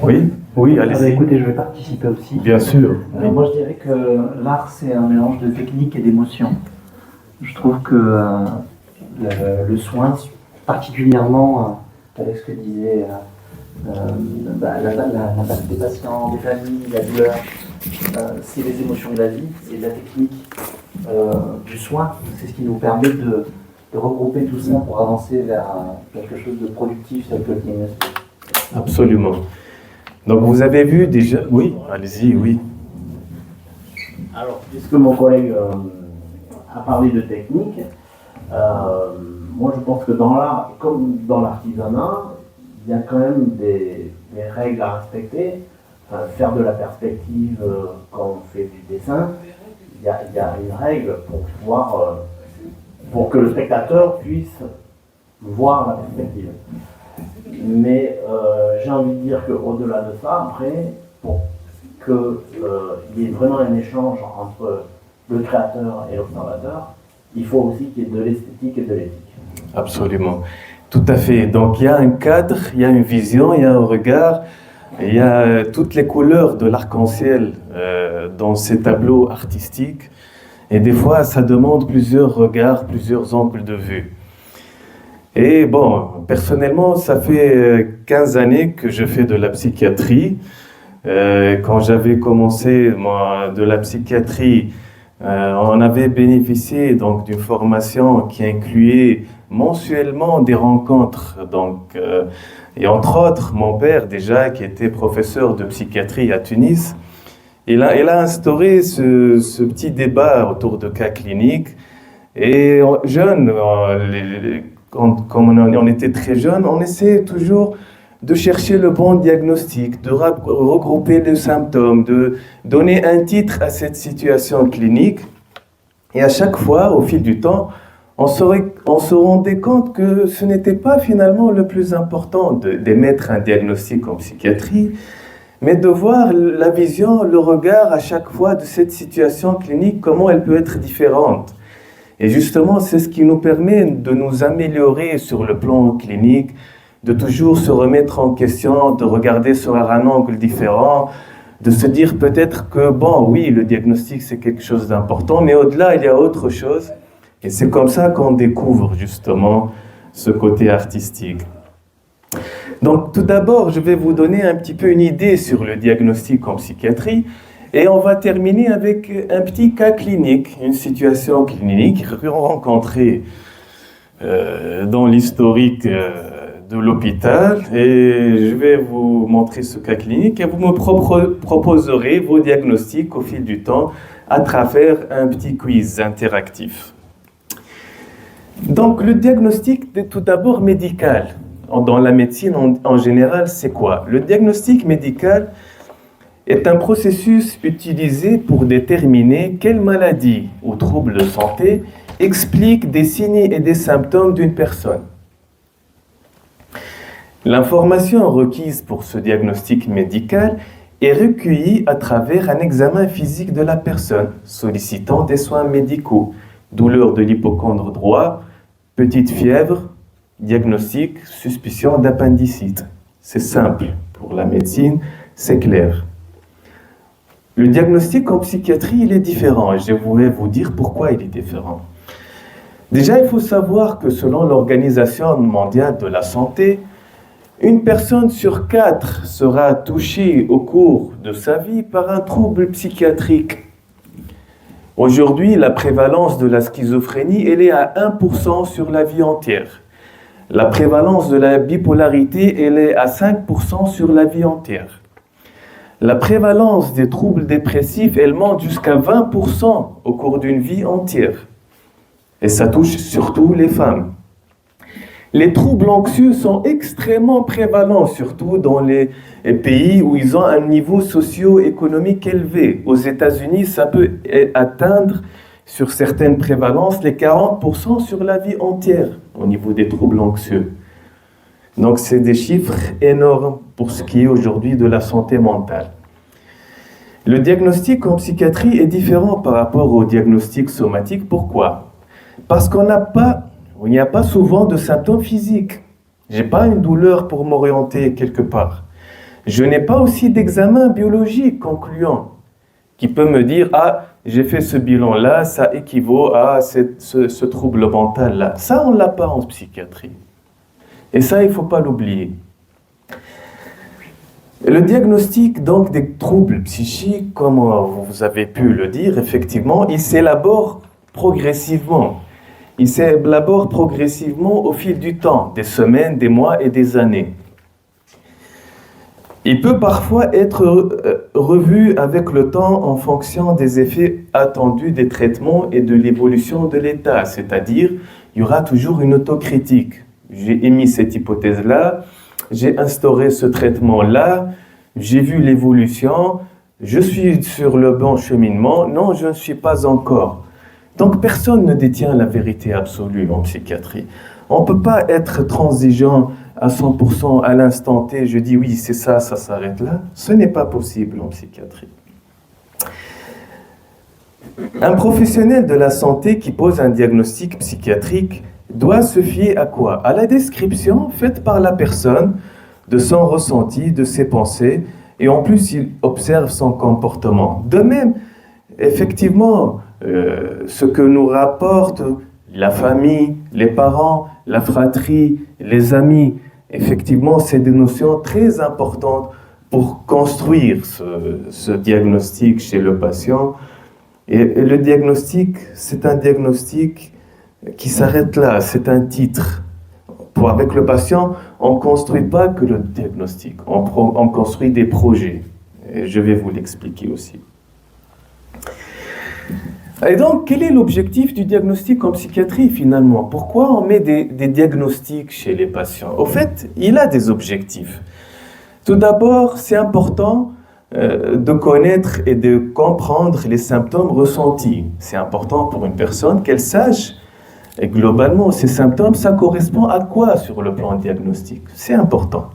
Oui, oui, Ah bah, allez-y. écoutez, je vais participer aussi. Bien sûr. Oui. Moi, je dirais que l'art, c'est un mélange de technique et d'émotion. Je trouve que le soin, particulièrement avec ce que disait l'impact des patients, des familles, la douleur, c'est les émotions de la vie et la technique du soin. C'est ce qui nous permet de regrouper tout ça pour avancer vers quelque chose de productif tel que le diagnostic. Absolument. Donc vous avez vu déjà... Oui, allez-y, oui. Alors, puisque mon collègue a parlé de technique, moi je pense que dans l'art, comme dans l'artisanat, il y a quand même des règles à respecter. Enfin, faire de la perspective quand on fait du dessin, il y a une règle pour pouvoir, pour que le spectateur puisse voir la perspective. Mais j'ai envie de dire qu'au-delà de ça, après, pour qu'il y ait vraiment un échange entre le créateur et l'observateur, il faut aussi qu'il y ait de l'esthétique et de l'éthique. Absolument. Tout à fait. Donc il y a un cadre, il y a une vision, il y a un regard, il y a toutes les couleurs de l'arc-en-ciel dans ces tableaux artistiques. Et des fois, ça demande plusieurs regards, plusieurs angles de vue. Et bon, personnellement, ça fait 15 années que je fais de la psychiatrie. Quand j'avais commencé moi, de la psychiatrie, on avait bénéficié donc d'une formation qui incluait mensuellement des rencontres. Donc, et entre autres, mon père déjà, qui était professeur de psychiatrie à Tunis, il a instauré ce petit débat autour de cas cliniques. Et jeunes, quand on était très jeunes, on essayait toujours de chercher le bon diagnostic, de regrouper les symptômes, de donner un titre à cette situation clinique. Et à chaque fois, au fil du temps, on se rendait compte que ce n'était pas finalement le plus important d'émettre un diagnostic en psychiatrie, mais de voir la vision, le regard à chaque fois de cette situation clinique, comment elle peut être différente. Et justement, c'est ce qui nous permet de nous améliorer sur le plan clinique, de toujours se remettre en question, de regarder sur un angle différent, de se dire peut-être que, bon, oui, le diagnostic, c'est quelque chose d'important, mais au-delà, il y a autre chose. Et c'est comme ça qu'on découvre justement ce côté artistique. Donc, tout d'abord, je vais vous donner un petit peu une idée sur le diagnostic en psychiatrie. Et on va terminer avec un petit cas clinique, une situation clinique rencontrée dans l'historique de l'hôpital. Et je vais vous montrer ce cas clinique et vous me proposerez vos diagnostics au fil du temps à travers un petit quiz interactif. Donc le diagnostic est tout d'abord médical. Dans la médecine en général, c'est quoi? Le diagnostic médical est un processus utilisé pour déterminer quelle maladie ou trouble de santé explique des signes et des symptômes d'une personne. L'information requise pour ce diagnostic médical est recueillie à travers un examen physique de la personne, sollicitant des soins médicaux, douleur de l'hypocondre droit, petite fièvre, diagnostic, suspicion d'appendicite. C'est simple pour la médecine, c'est clair. Le diagnostic en psychiatrie, il est différent et je vais vous dire pourquoi il est différent. Déjà, il faut savoir que selon l'Organisation mondiale de la santé, une personne sur 4 sera touchée au cours de sa vie par un trouble psychiatrique. Aujourd'hui, la prévalence de la schizophrénie, elle est à 1% sur la vie entière. La prévalence de la bipolarité, elle est à 5% sur la vie entière. La prévalence des troubles dépressifs, elle monte jusqu'à 20% au cours d'une vie entière. Et ça touche surtout les femmes. Les troubles anxieux sont extrêmement prévalents, surtout dans les pays où ils ont un niveau socio-économique élevé. Aux États-Unis, ça peut atteindre, sur certaines prévalences, les 40% sur la vie entière au niveau des troubles anxieux. Donc, c'est des chiffres énormes pour ce qui est aujourd'hui de la santé mentale. Le diagnostic en psychiatrie est différent par rapport au diagnostic somatique. Pourquoi? Parce qu'il n'y a pas souvent de symptômes physiques. Je n'ai pas une douleur pour m'orienter quelque part. Je n'ai pas aussi d'examen biologique concluant qui peut me dire « Ah, j'ai fait ce bilan-là, ça équivaut à ce trouble mental-là. » Ça, on ne l'a pas en psychiatrie. Et ça, il ne faut pas l'oublier. Le diagnostic donc des troubles psychiques, comme vous avez pu le dire, effectivement, il s'élabore progressivement. Il s'élabore progressivement au fil du temps, des semaines, des mois et des années. Il peut parfois être revu avec le temps en fonction des effets attendus des traitements et de l'évolution de l'état, c'est-à-dire il y aura toujours une autocritique. J'ai émis cette hypothèse-là, j'ai instauré ce traitement-là, j'ai vu l'évolution, je suis sur le bon cheminement, non, je ne suis pas encore. Donc personne ne détient la vérité absolue en psychiatrie. On ne peut pas être transigeant à 100% à l'instant T, je dis oui, c'est ça, ça s'arrête là. Ce n'est pas possible en psychiatrie. Un professionnel de la santé qui pose un diagnostic psychiatrique doit se fier à quoi? À la description faite par la personne de son ressenti, de ses pensées, et en plus il observe son comportement. De même, effectivement, ce que nous rapporte la famille, les parents, la fratrie, les amis, effectivement, c'est des notions très importantes pour construire ce diagnostic chez le patient. Et le diagnostic, c'est un diagnostic qui s'arrête là, c'est un titre. Avec le patient, on ne construit pas que le diagnostic, on construit des projets. Et je vais vous l'expliquer aussi. Et donc, quel est l'objectif du diagnostic en psychiatrie finalement? Pourquoi on met des diagnostics chez les patients? Au fait, il a des objectifs. Tout d'abord, c'est important de connaître et de comprendre les symptômes ressentis. C'est important pour une personne qu'elle sache, et globalement, ces symptômes, ça correspond à quoi sur le plan diagnostique? C'est important.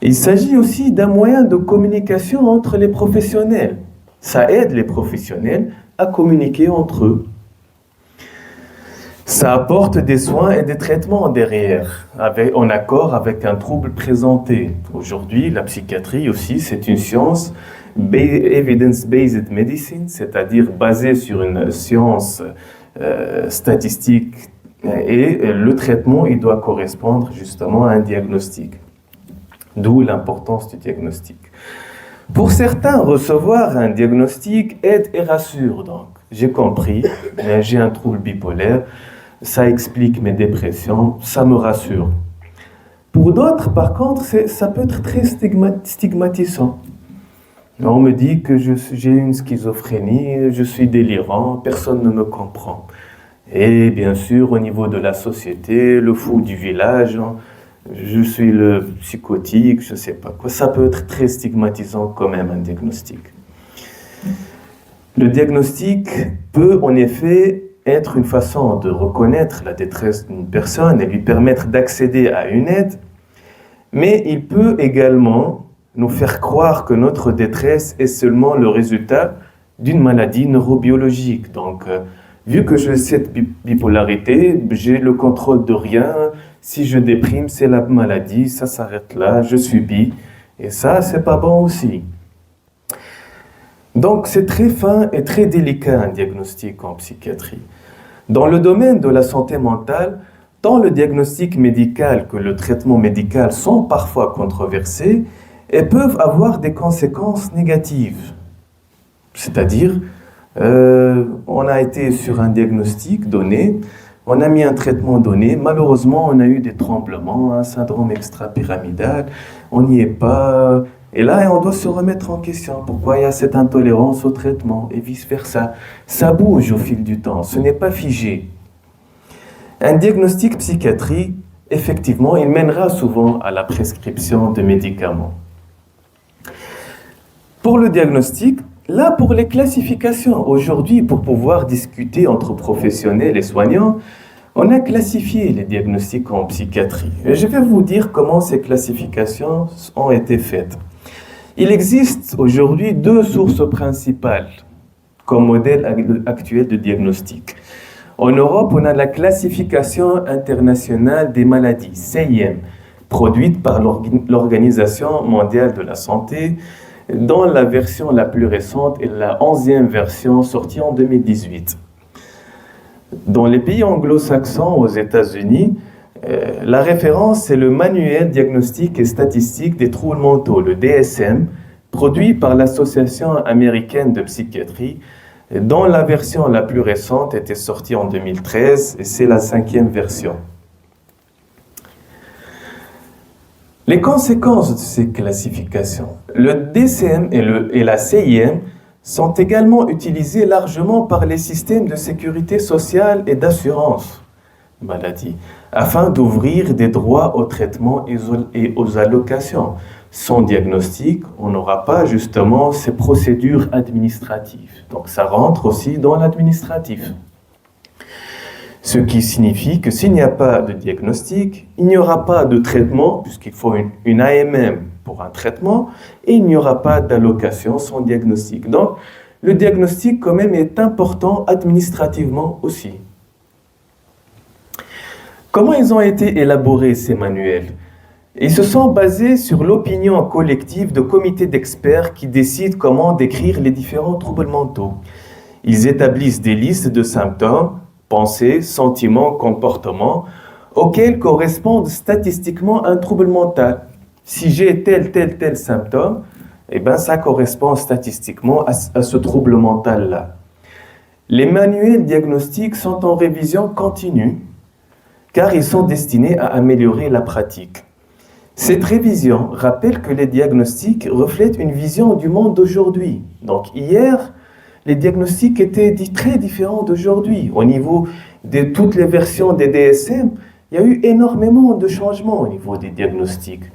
Il s'agit aussi d'un moyen de communication entre les professionnels. Ça aide les professionnels à communiquer entre eux. Ça apporte des soins et des traitements derrière, en accord avec un trouble présenté. Aujourd'hui, la psychiatrie aussi, c'est une science evidence-based medicine, c'est-à-dire basée sur une science statistique, et le traitement, il doit correspondre justement à un diagnostic. D'où l'importance du diagnostic. Pour certains, recevoir un diagnostic aide et rassure. Donc, j'ai compris, j'ai un trouble bipolaire, ça explique mes dépressions, ça me rassure. Pour d'autres, par contre, ça peut être très stigmatisant. On me dit que j'ai une schizophrénie, je suis délirant, personne ne me comprend. Et bien sûr, au niveau de la société, le fou du village, je suis le psychotique, je ne sais pas quoi. Ça peut être très stigmatisant quand même, un diagnostic. Le diagnostic peut en effet être une façon de reconnaître la détresse d'une personne et lui permettre d'accéder à une aide, mais il peut également nous faire croire que notre détresse est seulement le résultat d'une maladie neurobiologique. Donc, vu que j'ai cette bipolarité, j'ai le contrôle de rien. Si je déprime, c'est la maladie, ça s'arrête là, je subis. Et ça, c'est pas bon aussi. Donc, c'est très fin et très délicat un diagnostic en psychiatrie. Dans le domaine de la santé mentale, tant le diagnostic médical que le traitement médical sont parfois controversés et peuvent avoir des conséquences négatives. C'est-à-dire, on a été sur un diagnostic donné, on a mis un traitement donné, malheureusement on a eu des tremblements, un syndrome extrapyramidal, on n'y est pas, et là on doit se remettre en question, pourquoi il y a cette intolérance au traitement, et vice-versa. Ça bouge au fil du temps, ce n'est pas figé. Un diagnostic psychiatrie, effectivement, il mènera souvent à la prescription de médicaments. Pour le diagnostic, là, pour les classifications, aujourd'hui, pour pouvoir discuter entre professionnels et soignants, on a classifié les diagnostics en psychiatrie. Et je vais vous dire comment ces classifications ont été faites. Il existe aujourd'hui 2 sources principales comme modèle actuel de diagnostic. En Europe, on a la classification internationale des maladies, CIM, produite par l'Organisation mondiale de la santé, dont la version la plus récente est la 11e version sortie en 2018. Dans les pays anglo-saxons, aux États-Unis, la référence, c'est le Manuel diagnostique et statistique des troubles mentaux, le DSM, produit par l'Association américaine de psychiatrie, dont la version la plus récente était sortie en 2013, et c'est la 5e version. Les conséquences de ces classifications. Le DSM et la CIM sont également utilisés largement par les systèmes de sécurité sociale et d'assurance maladie, afin d'ouvrir des droits au traitement et aux allocations. Sans diagnostic, on n'aura pas justement ces procédures administratives. Donc ça rentre aussi dans l'administratif. Ce qui signifie que s'il n'y a pas de diagnostic, il n'y aura pas de traitement, puisqu'il faut une AMM pour un traitement, et il n'y aura pas d'allocation sans diagnostic. Donc, le diagnostic, quand même, est important administrativement aussi. Comment ils ont été élaborés, ces manuels? Ils se sont basés sur l'opinion collective de comités d'experts qui décident comment décrire les différents troubles mentaux. Ils établissent des listes de symptômes, pensées, sentiments, comportements, auxquels correspondent statistiquement un trouble mental. Si j'ai tel symptôme, eh ben, ça correspond statistiquement à ce trouble mental-là. Les manuels diagnostiques sont en révision continue, car ils sont destinés à améliorer la pratique. Cette révision rappelle que les diagnostics reflètent une vision du monde d'aujourd'hui. Donc hier, les diagnostics étaient très différents d'aujourd'hui. Au niveau de toutes les versions des DSM, il y a eu énormément de changements au niveau des diagnostics.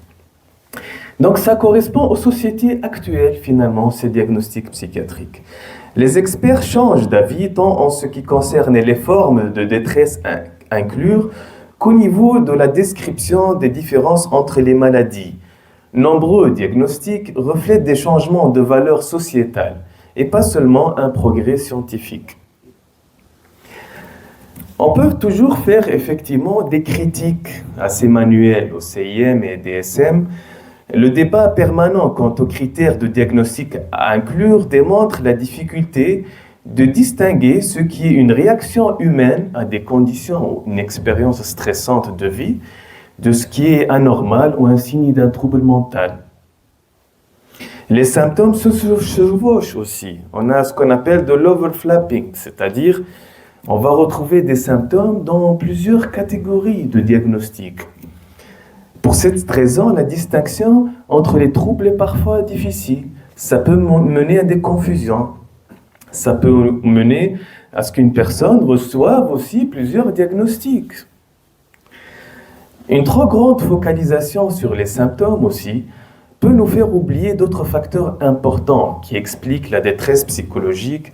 Donc ça correspond aux sociétés actuelles, finalement, ces diagnostics psychiatriques. Les experts changent d'avis tant en ce qui concerne les formes de détresse à inclure qu'au niveau de la description des différences entre les maladies. Nombreux diagnostics reflètent des changements de valeur sociétale et pas seulement un progrès scientifique. On peut toujours faire effectivement des critiques à ces manuels, au CIM et DSM. Le débat permanent quant aux critères de diagnostic à inclure démontre la difficulté de distinguer ce qui est une réaction humaine à des conditions ou une expérience stressante de vie de ce qui est anormal ou un signe d'un trouble mental. Les symptômes se chevauchent aussi. On a ce qu'on appelle de l'overlapping, c'est-à-dire on va retrouver des symptômes dans plusieurs catégories de diagnostic. Pour cette raison, la distinction entre les troubles est parfois difficile. Ça peut mener à des confusions. Ça peut mener à ce qu'une personne reçoive aussi plusieurs diagnostics. Une trop grande focalisation sur les symptômes aussi peut nous faire oublier d'autres facteurs importants qui expliquent la détresse psychologique,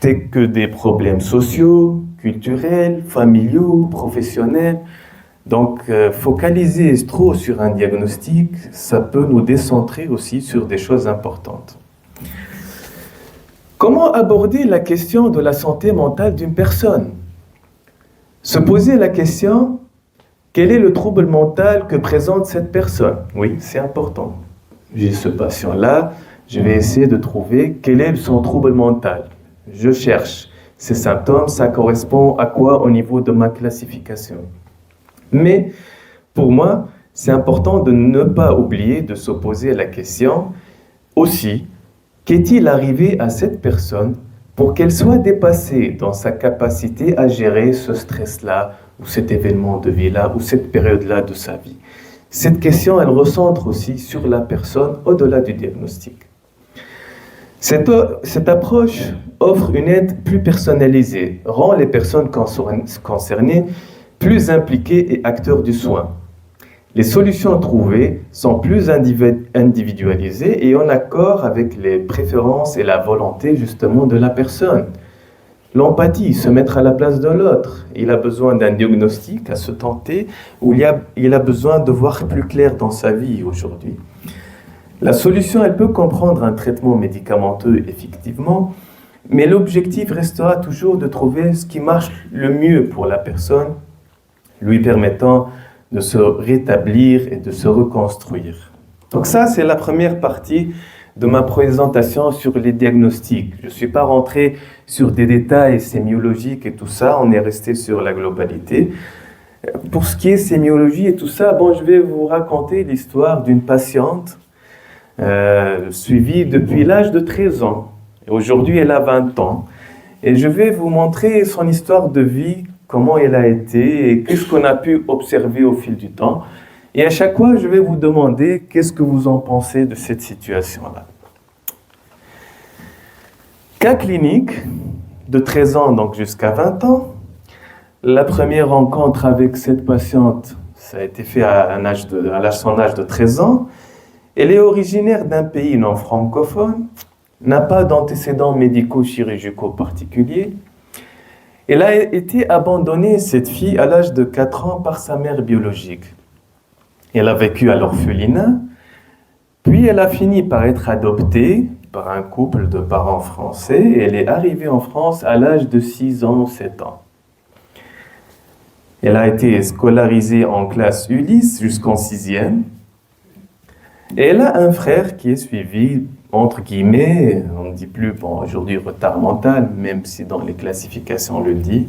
tels que des problèmes sociaux, culturels, familiaux, professionnels. Donc, focaliser trop sur un diagnostic, ça peut nous décentrer aussi sur des choses importantes. Comment aborder la question de la santé mentale d'une personne? Se poser la question, quel est le trouble mental que présente cette personne? Oui, c'est important. J'ai ce patient-là, je vais essayer de trouver quel est son trouble mental. Je cherche ces symptômes, ça correspond à quoi au niveau de ma classification. Mais pour moi, c'est important de ne pas oublier de se poser la question aussi, qu'est-il arrivé à cette personne pour qu'elle soit dépassée dans sa capacité à gérer ce stress-là, ou cet événement de vie-là, ou cette période-là de sa vie? Cette question, elle recentre aussi sur la personne au-delà du diagnostic. Cette approche offre une aide plus personnalisée, rend les personnes concernées plus impliquées et acteurs du soin. Les solutions trouvées sont plus individualisées et en accord avec les préférences et la volonté justement de la personne. L'empathie, se mettre à la place de l'autre. Il a besoin d'un diagnostic à se tenter ou il a besoin de voir plus clair dans sa vie aujourd'hui. La solution, elle peut comprendre un traitement médicamenteux effectivement, mais l'objectif restera toujours de trouver ce qui marche le mieux pour la personne, lui permettant de se rétablir et de se reconstruire. Donc ça, c'est la première partie de ma présentation sur les diagnostics. Je ne suis pas rentré sur des détails sémiologiques et tout ça, on est resté sur la globalité. Pour ce qui est sémiologie et tout ça, je vais vous raconter l'histoire d'une patiente suivie depuis l'âge de 13 ans. Et aujourd'hui, elle a 20 ans. Et je vais vous montrer son histoire de vie, comment elle a été et qu'est-ce qu'on a pu observer au fil du temps. Et à chaque fois, je vais vous demander qu'est-ce que vous en pensez de cette situation-là. Cas clinique, de 13 ans donc jusqu'à 20 ans. La première rencontre avec cette patiente, ça a été fait à son âge de 13 ans. Elle est originaire d'un pays non francophone, n'a pas d'antécédents médicaux chirurgicaux particuliers. Elle a été abandonnée, cette fille, à l'âge de 4 ans par sa mère biologique. Elle a vécu à l'orphelinat, puis elle a fini par être adoptée par un couple de parents français et elle est arrivée en France à l'âge de 6 ans, 7 ans. Elle a été scolarisée en classe Ulysse jusqu'en 6e. Et elle a un frère qui est suivi, entre guillemets, on ne dit plus aujourd'hui retard mental, même si dans les classifications on le dit.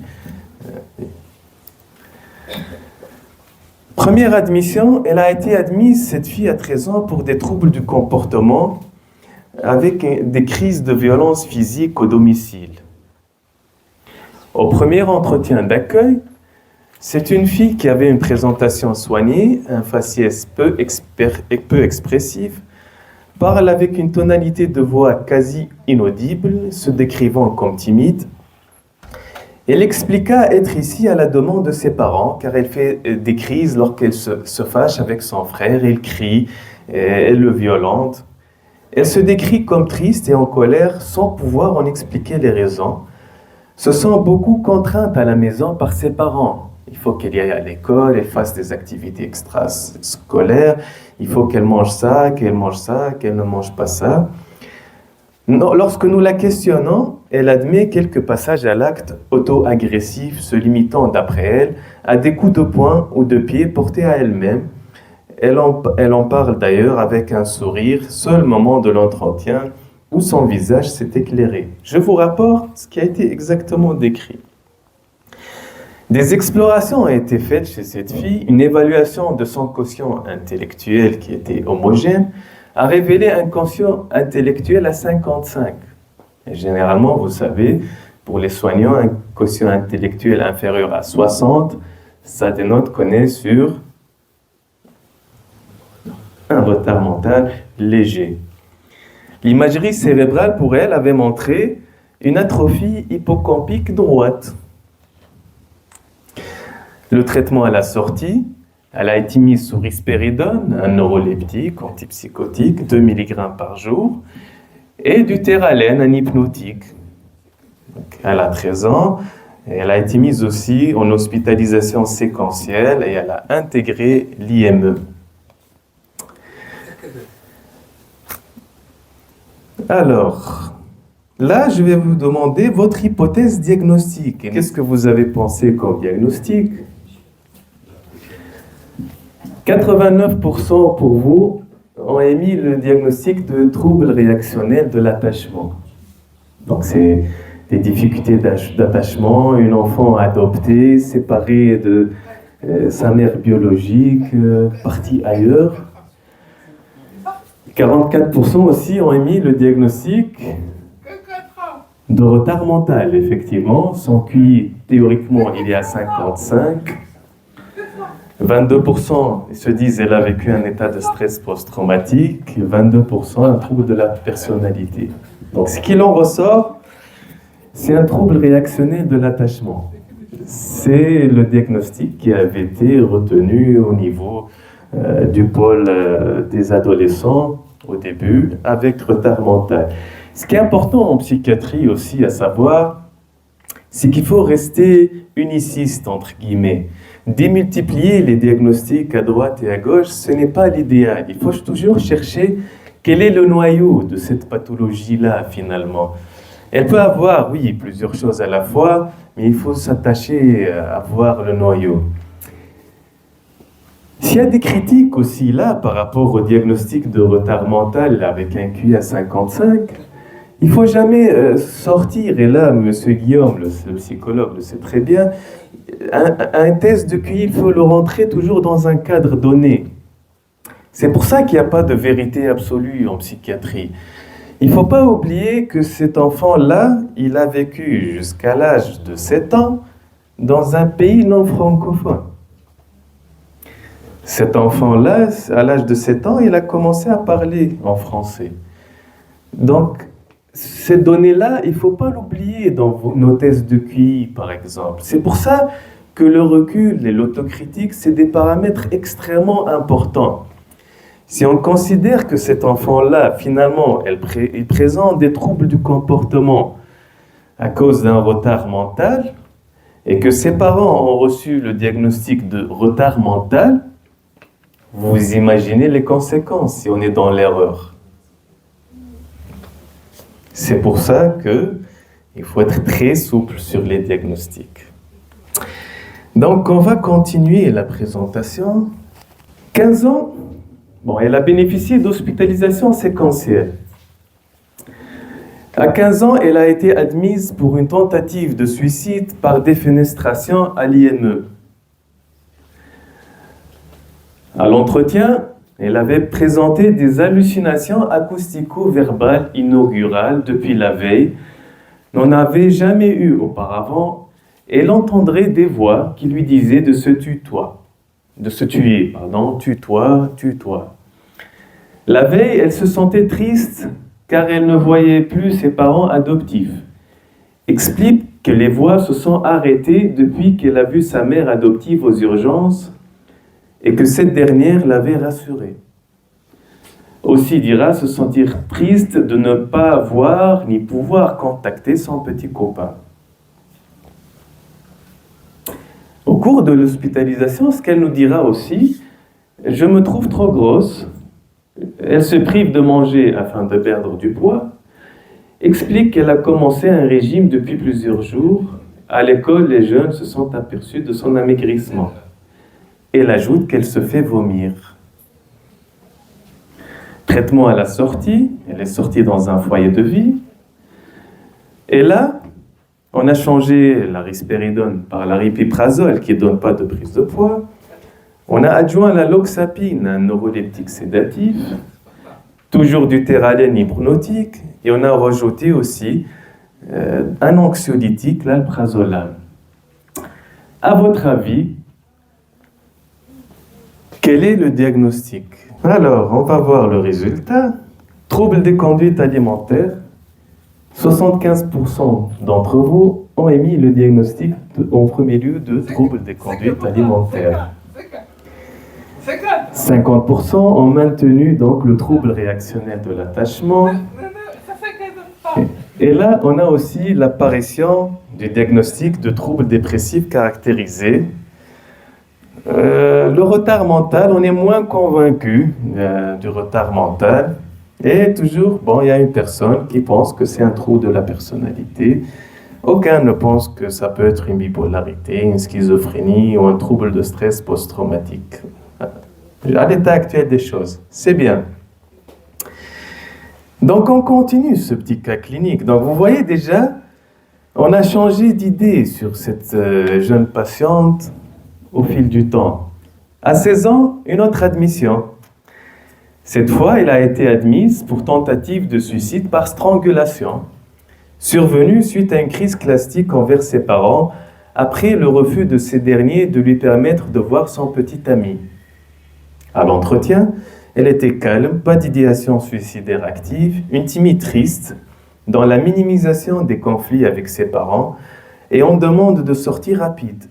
Première admission, elle a été admise, cette fille à 13 ans, pour des troubles du comportement avec des crises de violence physique au domicile. Au premier entretien d'accueil, c'est une fille qui avait une présentation soignée, un faciès peu expressif, parle avec une tonalité de voix quasi inaudible, se décrivant comme timide. Elle expliqua être ici à la demande de ses parents, car elle fait des crises lorsqu'elle se fâche avec son frère, elle crie, elle le violente. Elle se décrit comme triste et en colère sans pouvoir en expliquer les raisons. Se sent beaucoup contrainte à la maison par ses parents. Il faut qu'elle y aille à l'école, elle fasse des activités extrascolaires, il faut qu'elle mange ça, qu'elle ne mange pas ça. Lorsque nous la questionnons, elle admet quelques passages à l'acte auto-agressif, se limitant, d'après elle, à des coups de poing ou de pied portés à elle-même. Elle en parle d'ailleurs avec un sourire, seul moment de l'entretien où son visage s'est éclairé. Je vous rapporte ce qui a été exactement décrit. Des explorations ont été faites chez cette fille. Une évaluation de son quotient intellectuel qui était homogène a révélé un quotient intellectuel à 55. Et généralement, vous savez, pour les soignants, un quotient intellectuel inférieur à 60, ça dénote qu'on est sur un retard mental léger. L'imagerie cérébrale pour elle avait montré une atrophie hippocampique droite. Le traitement à la sortie, elle a été mise sous risperidone, un neuroleptique, antipsychotique, 2 mg par jour, et du Theralène, un hypnotique. Donc, elle a 13 ans, et elle a été mise aussi en hospitalisation séquentielle et elle a intégré l'IME. Alors, là, je vais vous demander votre hypothèse diagnostique. Qu'est-ce que vous avez pensé comme diagnostic ? 89% pour vous ont émis le diagnostic de troubles réactionnels de l'attachement. Donc, c'est des difficultés d'attachement, une enfant adoptée, séparée de sa mère biologique, partie ailleurs. 44% aussi ont émis le diagnostic de retard mental, effectivement, sans QI, théoriquement, il y a 55. 22% se disent qu'elle a vécu un état de stress post-traumatique, 22% un trouble de la personnalité. Donc, ce qu'il en ressort, c'est un trouble réactionnel de l'attachement. C'est le diagnostic qui avait été retenu au niveau du pôle des adolescents au début, avec retard mental. Ce qui est important en psychiatrie aussi à savoir, c'est qu'il faut rester uniciste, entre guillemets. Démultiplier les diagnostics à droite et à gauche, ce n'est pas l'idéal. Il faut toujours chercher quel est le noyau de cette pathologie-là, finalement. Elle peut avoir, oui, plusieurs choses à la fois, mais il faut s'attacher à voir le noyau. S'il y a des critiques aussi là par rapport au diagnostic de retard mental avec un QI à 55, il ne faut jamais sortir, et là, M. Guillaume, le psychologue, le sait très bien, un test de QI, il faut le rentrer toujours dans un cadre donné. C'est pour ça qu'il n'y a pas de vérité absolue en psychiatrie. Il ne faut pas oublier que cet enfant-là, il a vécu jusqu'à l'âge de 7 ans dans un pays non francophone. Cet enfant-là, à l'âge de 7 ans, il a commencé à parler en français. Donc, ces données-là, il ne faut pas l'oublier dans nos tests de QI, par exemple. C'est pour ça que le recul et l'autocritique, c'est des paramètres extrêmement importants. Si on considère que cet enfant-là, finalement, il présente des troubles du comportement à cause d'un retard mental, et que ses parents ont reçu le diagnostic de retard mental, vous imaginez les conséquences si on est dans l'erreur. C'est pour ça qu'il faut être très souple sur les diagnostics. Donc, on va continuer la présentation. 15 ans, bon, elle a bénéficié d'hospitalisation séquentielle. À 15 ans, elle a été admise pour une tentative de suicide par défenestration à l'IME. À l'entretien, elle avait présenté des hallucinations acoustico-verbales inaugurales depuis la veille. N'en avait jamais eu auparavant. Elle entendrait des voix qui lui disaient de se tuer, tue-toi. La veille, elle se sentait triste car elle ne voyait plus ses parents adoptifs. Explique que les voix se sont arrêtées depuis qu'elle a vu sa mère adoptive aux urgences et que cette dernière l'avait rassurée. Aussi dira se sentir triste de ne pas voir ni pouvoir contacter son petit copain. Au cours de l'hospitalisation, ce qu'elle nous dira aussi, je me trouve trop grosse, elle se prive de manger afin de perdre du poids, explique qu'elle a commencé un régime depuis plusieurs jours. À l'école, les jeunes se sont aperçus de son amaigrissement. Elle ajoute qu'elle se fait vomir. Traitement à la sortie, elle est sortie dans un foyer de vie. Et là, on a changé la risperidone par la ripiprazole qui ne donne pas de prise de poids. On a adjoint la loxapine, un neuroleptique sédatif, toujours du théralène hypnotique, et on a rajouté aussi un anxiolytique, l'alprazolam. À votre avis, quel est le diagnostic? Alors, on va voir le résultat. Troubles des conduites alimentaires. 75% d'entre vous ont émis le diagnostic en premier lieu de troubles des conduites alimentaires. 50% ont maintenu donc le trouble réactionnel de l'attachement. Et là, on a aussi l'apparition du diagnostic de troubles dépressifs caractérisés. Le retard mental, on est moins convaincu du retard mental. Et toujours, il y a une personne qui pense que c'est un trouble de la personnalité. Aucun ne pense que ça peut être une bipolarité, une schizophrénie ou un trouble de stress post-traumatique. À l'état actuel des choses, c'est bien. Donc on continue ce petit cas clinique. Donc vous voyez déjà, on a changé d'idée sur cette jeune patiente au fil du temps. À 16 ans, une autre admission. Cette fois, elle a été admise pour tentative de suicide par strangulation, survenue suite à une crise classique envers ses parents, après le refus de ces derniers de lui permettre de voir son petit ami. À l'entretien, elle était calme, pas d'idéation suicidaire active, une timide triste, dans la minimisation des conflits avec ses parents, et on demande de sortie rapide.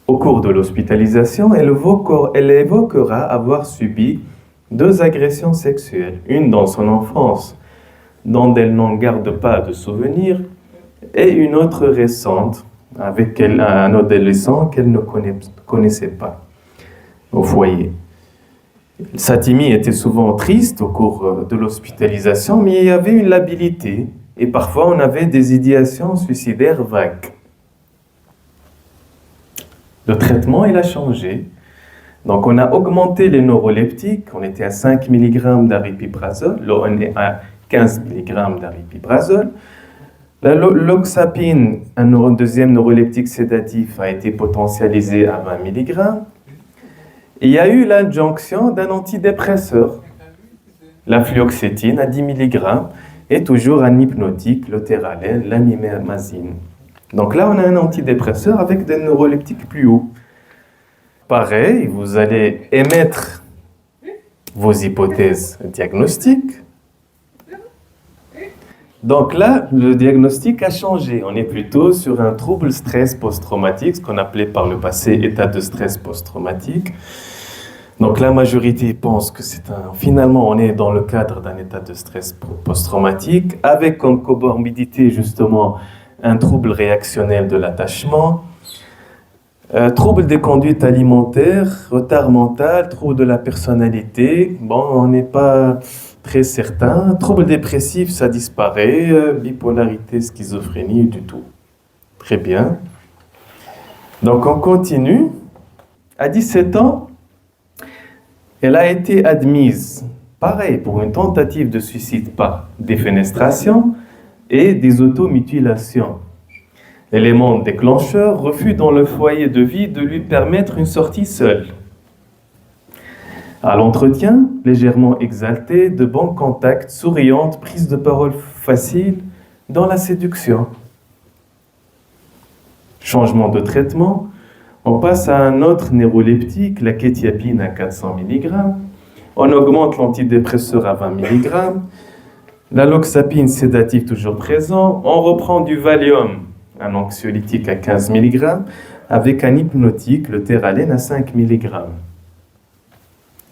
Au cours de l'hospitalisation, elle évoquera avoir subi 2 agressions sexuelles, une dans son enfance, dont elle n'en garde pas de souvenir, et une autre récente, avec un adolescent qu'elle ne connaissait pas, au foyer. Satimi était souvent triste au cours de l'hospitalisation, mais il y avait une labilité, et parfois on avait des idéations suicidaires vagues. Le traitement, il a changé. Donc, on a augmenté les neuroleptiques. On était à 5 mg d'aripiprazole. Là, on est à 15 mg d'aripiprazole. L'oxapine, deuxième neuroleptique sédatif, a été potentialisé à 20 mg. Et il y a eu l'adjonction d'un antidépresseur, la fluoxétine à 10 mg, et toujours un hypnotique, le théralène, l'amimazine. Donc là, on a un antidépresseur avec des neuroleptiques plus hauts. Pareil, vous allez émettre vos hypothèses diagnostiques. Donc là, le diagnostic a changé. On est plutôt sur un trouble stress post-traumatique, ce qu'on appelait par le passé état de stress post-traumatique. Donc la majorité pense que finalement, on est dans le cadre d'un état de stress post-traumatique, avec comme comorbidité justement un trouble réactionnel de l'attachement, trouble des conduites alimentaires, retard mental, trouble de la personnalité. Bon, on n'est pas très certain. Trouble dépressif, ça disparaît. Bipolarité, schizophrénie, du tout. Très bien. Donc on continue. À 17 ans, elle a été admise, pareil, pour une tentative de suicide par défenestration et des automutilations. L'élément déclencheur, refus dans le foyer de vie de lui permettre une sortie seule. À l'entretien, légèrement exaltée, de bons contacts, souriante, prise de parole facile dans la séduction. Changement de traitement, on passe à un autre neuroleptique, la kétiapine à 400 mg. On augmente l'antidépresseur à 20 mg. La loxapine sédative toujours présent. On reprend du Valium, un anxiolytique à 15 mg, avec un hypnotique, le théralène à 5 mg.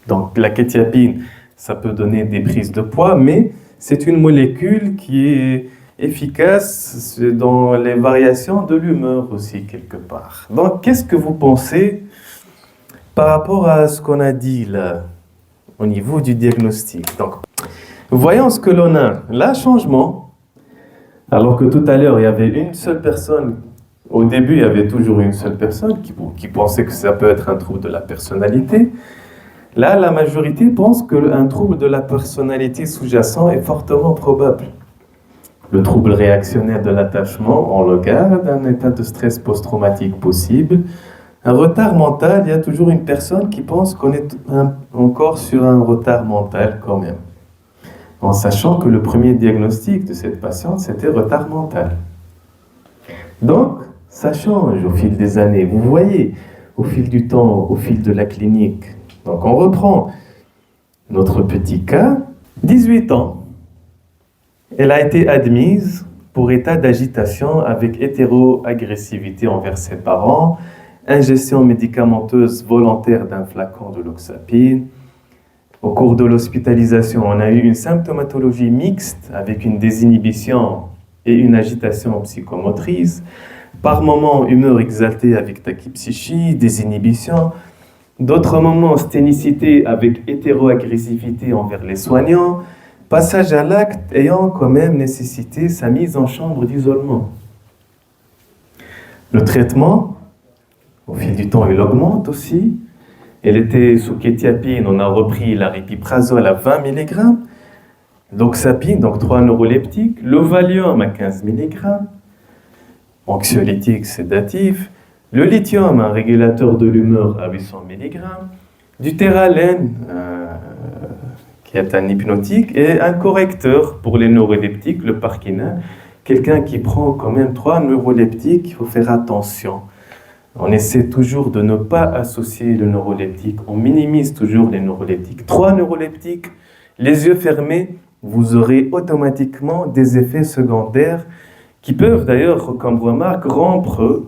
Donc la kétiapine, ça peut donner des prises de poids, mais c'est une molécule qui est efficace dans les variations de l'humeur aussi, quelque part. Donc, qu'est-ce que vous pensez par rapport à ce qu'on a dit là, au niveau du diagnostic? Donc, voyons ce que l'on a. Là, changement. Alors que tout à l'heure, il y avait une seule personne. Au début, il y avait toujours une seule personne qui pensait que ça peut être un trouble de la personnalité. Là, la majorité pense qu'un trouble de la personnalité sous-jacent est fortement probable. Le trouble réactionnel de l'attachement, on le garde, un état de stress post-traumatique possible. Un retard mental, il y a toujours une personne qui pense qu'on est encore sur un retard mental quand même. En sachant que le premier diagnostic de cette patiente, c'était retard mental. Donc, ça change au fil des années. Vous voyez, au fil du temps, au fil de la clinique. Donc, on reprend notre petit cas. 18 ans. Elle a été admise pour état d'agitation avec hétéroagressivité envers ses parents, ingestion médicamenteuse volontaire d'un flacon de loxapine. Au cours de l'hospitalisation, on a eu une symptomatologie mixte avec une désinhibition et une agitation psychomotrice. Par moments, humeur exaltée avec tachypsychie, désinhibition. D'autres moments, sténicité avec hétéroagressivité envers les soignants. Passage à l'acte ayant quand même nécessité sa mise en chambre d'isolement. Le traitement, au fil du temps, il augmente aussi. Elle était sous kétiapine, on a repris l'aripiprazole à 20 mg. L'oxapine, donc 3 neuroleptiques. Le Valium à 15 mg. Anxiolytique sédatif. Le lithium, un régulateur de l'humeur à 800 mg. Du théralène, qui est un hypnotique, et un correcteur pour les neuroleptiques, le Parkina. Quelqu'un qui prend quand même 3 neuroleptiques, il faut faire attention. On essaie toujours de ne pas associer le neuroleptique, on minimise toujours les neuroleptiques. 3 neuroleptiques, les yeux fermés, vous aurez automatiquement des effets secondaires qui peuvent d'ailleurs, comme remarque, rompre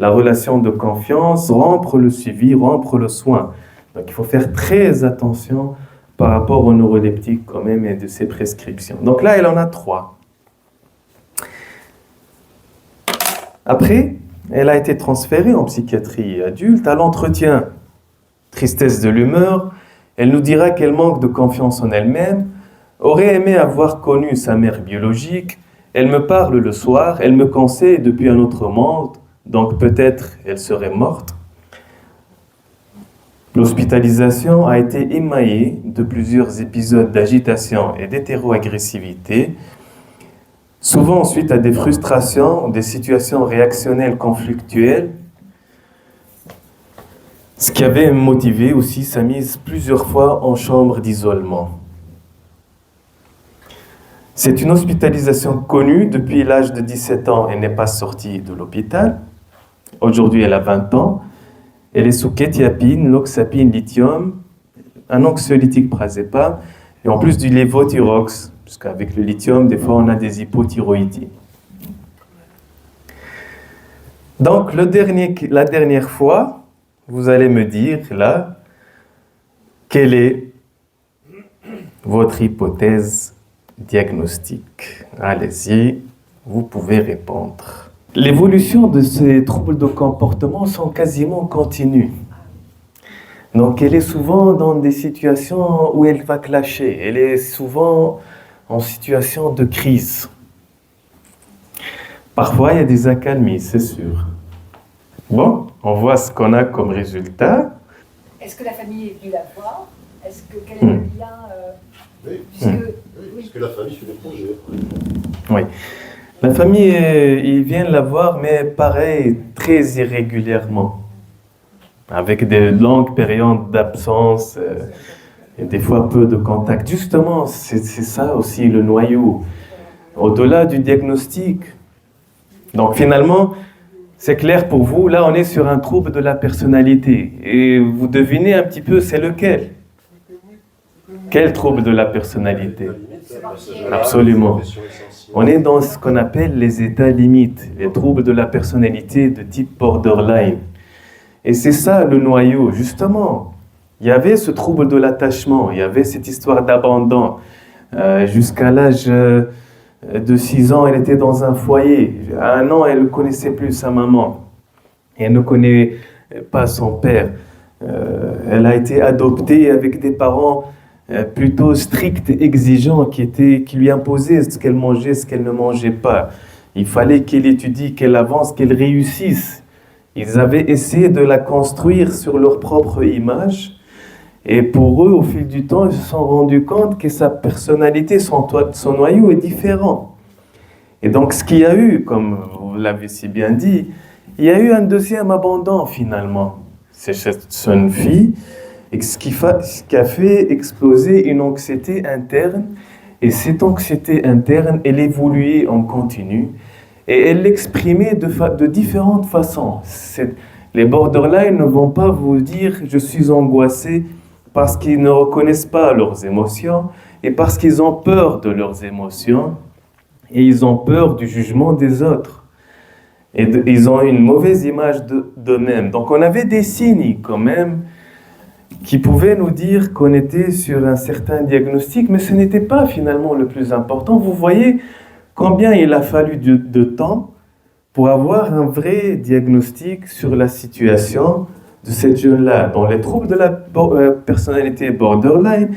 la relation de confiance, rompre le suivi, rompre le soin. Donc il faut faire très attention par rapport aux neuroleptiques quand même et de ses prescriptions. Donc là, elle en a 3. Après, elle a été transférée en psychiatrie adulte à l'entretien. Tristesse de l'humeur, elle nous dira qu'elle manque de confiance en elle-même, aurait aimé avoir connu sa mère biologique, elle me parle le soir, elle me conseille depuis un autre monde, donc peut-être elle serait morte. L'hospitalisation a été émaillée de plusieurs épisodes d'agitation et d'hétéroagressivité, souvent suite à des frustrations ou des situations réactionnelles conflictuelles, ce qui avait motivé aussi sa mise plusieurs fois en chambre d'isolement. C'est une hospitalisation connue depuis l'âge de 17 ans. Elle n'est pas sortie de l'hôpital. Aujourd'hui, elle a 20 ans. Elle est sous kétiapine, loxapine, lithium, un anxiolytique prazépam, et en plus du lévothyrox, puisqu'avec le lithium, des fois, on a des hypothyroïdies. Donc, la dernière fois, vous allez me dire, là, quelle est votre hypothèse diagnostique? Allez-y, vous pouvez répondre. L'évolution de ces troubles de comportement sont quasiment continues. Donc, elle est souvent dans des situations où elle va clasher. Elle est souvent en situation de crise. Parfois, il y a des accalmies, c'est sûr. Bon, on voit ce qu'on a comme résultat. Est-ce que la famille est venue la voir? Quel est le lien Parce que la famille fait des projets. Oui. La famille, ils viennent la voir, mais pareil, très irrégulièrement. Avec des longues périodes d'absence et des fois peu de contact. Justement, c'est ça aussi le noyau. Au-delà du diagnostic. Donc finalement, c'est clair pour vous, là on est sur un trouble de la personnalité. Et vous devinez un petit peu, c'est lequel? Quel trouble de la personnalité? Absolument. On est dans ce qu'on appelle les états limites, les troubles de la personnalité de type borderline. Et c'est ça le noyau, justement. Il y avait ce trouble de l'attachement, il y avait cette histoire d'abandon. Jusqu'à l'âge de 6 ans, elle était dans un foyer. À 1 an, elle ne connaissait plus sa maman. Et elle ne connaît pas son père. Elle a été adoptée avec des parents plutôt stricts, exigeants, qui lui imposaient ce qu'elle mangeait, ce qu'elle ne mangeait pas. Il fallait qu'elle étudie, qu'elle avance, qu'elle réussisse. Ils avaient essayé de la construire sur leur propre image. Et pour eux, au fil du temps, ils se sont rendus compte que sa personnalité, son noyau est différent. Et donc, ce qu'il y a eu, comme vous l'avez si bien dit, il y a eu un deuxième abandon finalement. C'est cette jeune fille, et ce qui a fait exploser une anxiété interne. Et cette anxiété interne, elle évoluait en continu. Et elle l'exprimait de différentes façons. Les borderline ne vont pas vous dire « je suis angoissé » parce qu'ils ne reconnaissent pas leurs émotions et parce qu'ils ont peur de leurs émotions et ils ont peur du jugement des autres. Et ils ont une mauvaise image d'eux-mêmes. Donc on avait des signes quand même qui pouvaient nous dire qu'on était sur un certain diagnostic, mais ce n'était pas finalement le plus important. Vous voyez combien il a fallu de temps pour avoir un vrai diagnostic sur la situation de cette jeune-là. Dans les troubles de la personnalité borderline,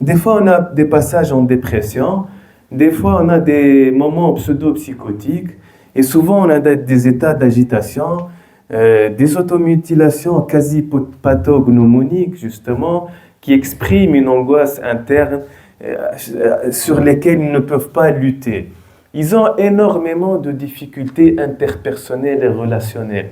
des fois on a des passages en dépression, des fois on a des moments pseudo-psychotiques, et souvent on a des états d'agitation, des automutilations quasi pathognomoniques justement, qui expriment une angoisse interne sur lesquelles ils ne peuvent pas lutter. Ils ont énormément de difficultés interpersonnelles et relationnelles.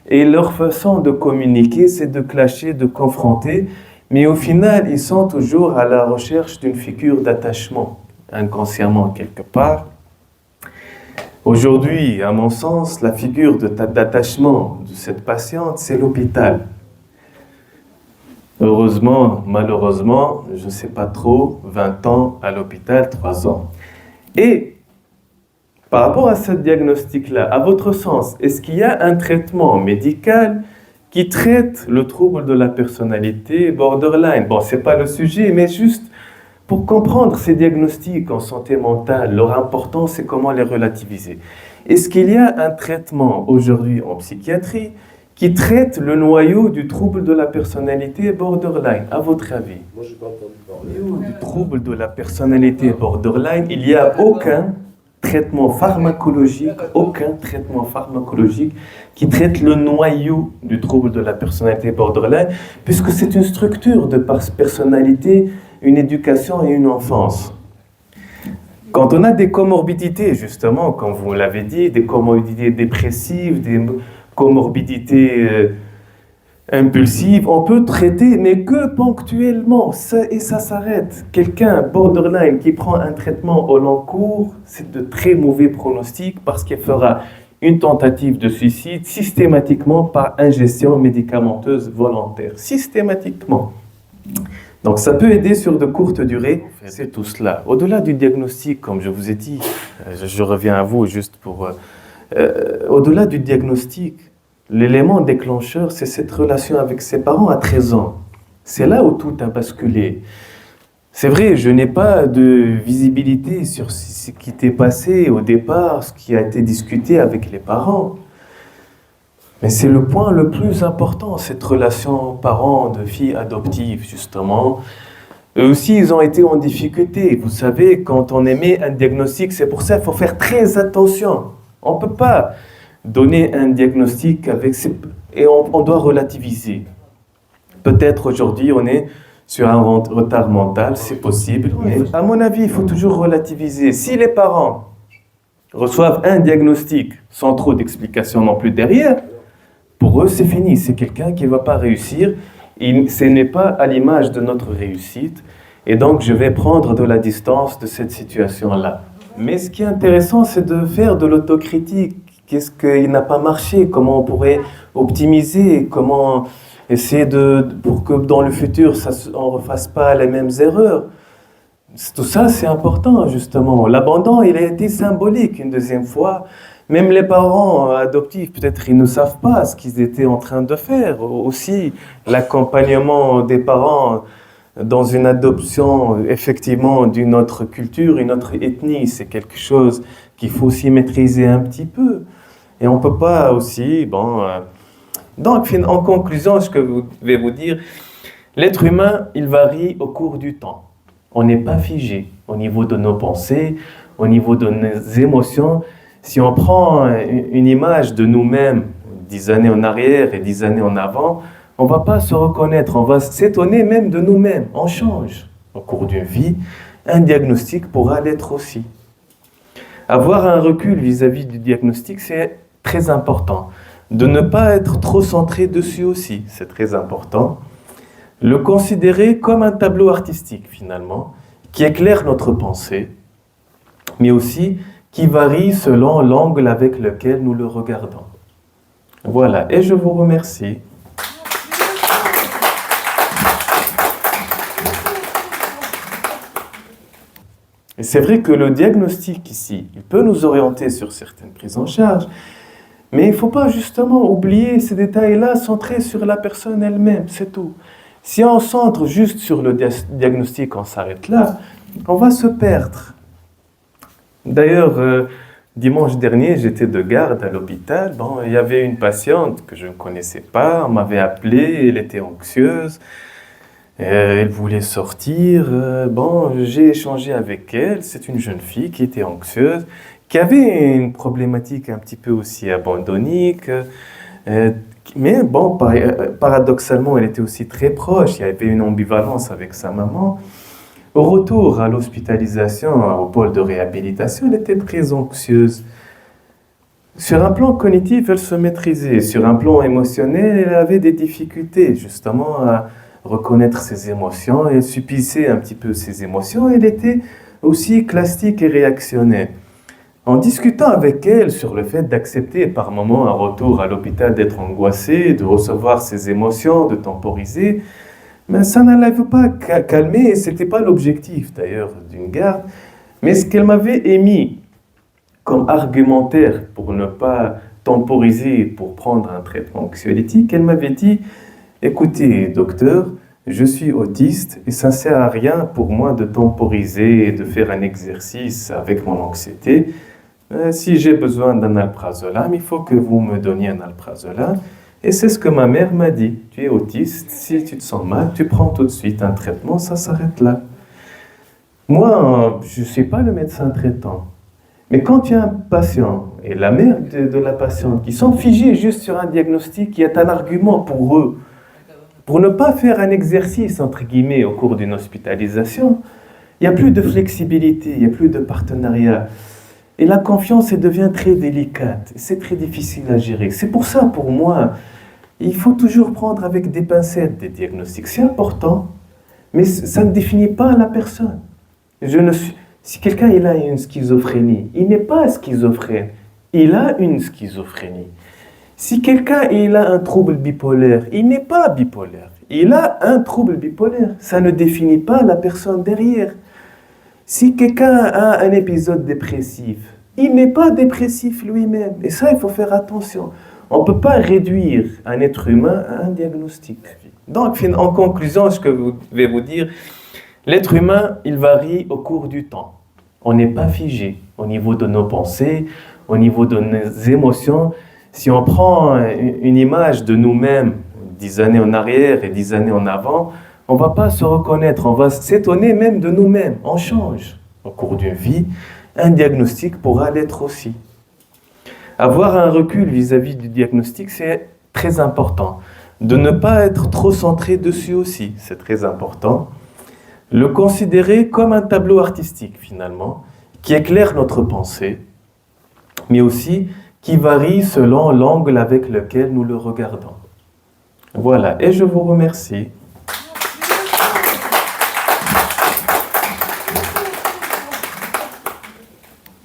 Et leur façon de communiquer, c'est de clasher, de confronter, mais au final, ils sont toujours à la recherche d'une figure d'attachement, inconsciemment quelque part. Aujourd'hui, à mon sens, la figure d'attachement de cette patiente, c'est l'hôpital. Heureusement, malheureusement, je ne sais pas trop, 20 ans à l'hôpital, 3 ans. Et par rapport à ce diagnostic-là, à votre sens, est-ce qu'il y a un traitement médical qui traite le trouble de la personnalité borderline? Bon, ce n'est pas le sujet, mais juste pour comprendre ces diagnostics en santé mentale, leur importance et comment les relativiser. Est-ce qu'il y a un traitement aujourd'hui en psychiatrie qui traite le noyau du trouble de la personnalité borderline, à votre avis? Moi, je n'ai pas entendu parler. Du trouble de la personnalité borderline, il n'y a aucun traitement pharmacologique, aucun traitement pharmacologique qui traite le noyau du trouble de la personnalité borderline, puisque c'est une structure de personnalité, une éducation et une enfance. Quand on a des comorbidités, justement, comme vous l'avez dit, des comorbidités dépressives, des comorbidités impulsives, on peut traiter, mais que ponctuellement, et ça s'arrête. Quelqu'un borderline qui prend un traitement au long cours, c'est de très mauvais pronostics parce qu'il fera une tentative de suicide systématiquement par ingestion médicamenteuse volontaire. Systématiquement. Donc ça peut aider sur de courtes durées, c'est tout cela. Au-delà du diagnostic, comme je vous ai dit, je reviens à vous juste pour... au-delà du diagnostic, l'élément déclencheur, c'est cette relation avec ses parents à 13 ans. C'est là où tout a basculé. C'est vrai, je n'ai pas de visibilité sur ce qui t'est passé au départ, ce qui a été discuté avec les parents. Mais c'est le point le plus important, cette relation parents de filles adoptives, justement. Eux aussi, ils ont été en difficulté. Vous savez, quand on émet un diagnostic, c'est pour ça qu'il faut faire très attention. On ne peut pas donner un diagnostic et on doit relativiser. Peut-être aujourd'hui, on est sur un retard mental, c'est possible, mais à mon avis, il faut toujours relativiser. Si les parents reçoivent un diagnostic sans trop d'explications non plus derrière, pour eux, c'est fini. C'est quelqu'un qui ne va pas réussir. Ce n'est pas à l'image de notre réussite. Et donc, je vais prendre de la distance de cette situation-là. Mais ce qui est intéressant, c'est de faire de l'autocritique. Qu'est-ce qui n'a pas marché? Comment on pourrait optimiser? Comment essayer pour que dans le futur, on ne refasse pas les mêmes erreurs? Tout ça, c'est important, justement. L'abandon, il a été symbolique une deuxième fois. Même les parents adoptifs, peut-être, ils ne savent pas ce qu'ils étaient en train de faire. Aussi, l'accompagnement des parents dans une adoption, effectivement, d'une autre culture, une autre ethnie, c'est quelque chose qu'il faut aussi maîtriser un petit peu. Et on ne peut pas aussi... Donc, en conclusion, ce que je vais vous dire, l'être humain, il varie au cours du temps. On n'est pas figé au niveau de nos pensées, au niveau de nos émotions. Si on prend une image de nous-mêmes 10 années en arrière et 10 années en avant, on ne va pas se reconnaître, on va s'étonner même de nous-mêmes. On change au cours d'une vie. Un diagnostic pourra l'être aussi. Avoir un recul vis-à-vis du diagnostic, c'est très important. De ne pas être trop centré dessus aussi, c'est très important. Le considérer comme un tableau artistique, finalement, qui éclaire notre pensée, mais aussi qui varie selon l'angle avec lequel nous le regardons. Voilà, et je vous remercie. Et c'est vrai que le diagnostic ici, il peut nous orienter sur certaines prises en charge, mais il ne faut pas justement oublier ces détails-là, centrés sur la personne elle-même, c'est tout. Si on centre juste sur le diagnostic, on s'arrête là, on va se perdre. D'ailleurs, dimanche dernier, j'étais de garde à l'hôpital. Il y avait une patiente que je ne connaissais pas, on m'avait appelé, elle était anxieuse, elle voulait sortir. J'ai échangé avec elle, c'est une jeune fille qui était anxieuse, qui avait une problématique un petit peu aussi abandonnique, mais paradoxalement, elle était aussi très proche, il y avait une ambivalence avec sa maman. Au retour à l'hospitalisation, au pôle de réhabilitation, elle était très anxieuse. Sur un plan cognitif, elle se maîtrisait. Sur un plan émotionnel, elle avait des difficultés justement à reconnaître ses émotions. Elle subissait un petit peu ses émotions. Elle était aussi clastique et réactionnaire. En discutant avec elle sur le fait d'accepter par moments un retour à l'hôpital, d'être angoissée, de recevoir ses émotions, de temporiser, mais ça n'allait pas calmer, et ce n'était pas l'objectif d'ailleurs d'une garde. Mais ce qu'elle m'avait émis comme argumentaire pour ne pas temporiser, pour prendre un traitement anxiolytique, elle m'avait dit « Écoutez, docteur, je suis autiste et ça ne sert à rien pour moi de temporiser et de faire un exercice avec mon anxiété. Si j'ai besoin d'un alprazolam, il faut que vous me donniez un alprazolam. » Et c'est ce que ma mère m'a dit. Tu es autiste, si tu te sens mal, tu prends tout de suite un traitement, ça s'arrête là. Moi, je ne suis pas le médecin traitant. Mais quand il y a un patient et la mère de la patiente qui sont figés juste sur un diagnostic qui est un argument pour eux, pour ne pas faire un exercice, entre guillemets, au cours d'une hospitalisation, il n'y a plus de flexibilité, il n'y a plus de partenariat. Et la confiance, elle devient très délicate. C'est très difficile à gérer. C'est pour ça, pour moi, il faut toujours prendre avec des pincettes des diagnostics. C'est important, mais ça ne définit pas la personne. Si quelqu'un il a une schizophrénie, il n'est pas schizophrène, il a une schizophrénie. Si quelqu'un il a un trouble bipolaire, il n'est pas bipolaire, il a un trouble bipolaire. Ça ne définit pas la personne derrière. Si quelqu'un a un épisode dépressif, il n'est pas dépressif lui-même. Et ça, il faut faire attention. On ne peut pas réduire un être humain à un diagnostic. Donc, en conclusion, ce que je vais vous dire, l'être humain, il varie au cours du temps. On n'est pas figé au niveau de nos pensées, au niveau de nos émotions. Si on prend une image de nous-mêmes 10 années en arrière et 10 années en avant, on ne va pas se reconnaître, on va s'étonner même de nous-mêmes. On change au cours d'une vie. Un diagnostic pourra l'être aussi. Avoir un recul vis-à-vis du diagnostic, c'est très important. De ne pas être trop centré dessus aussi, c'est très important. Le considérer comme un tableau artistique, finalement, qui éclaire notre pensée, mais aussi qui varie selon l'angle avec lequel nous le regardons. Voilà, et je vous remercie.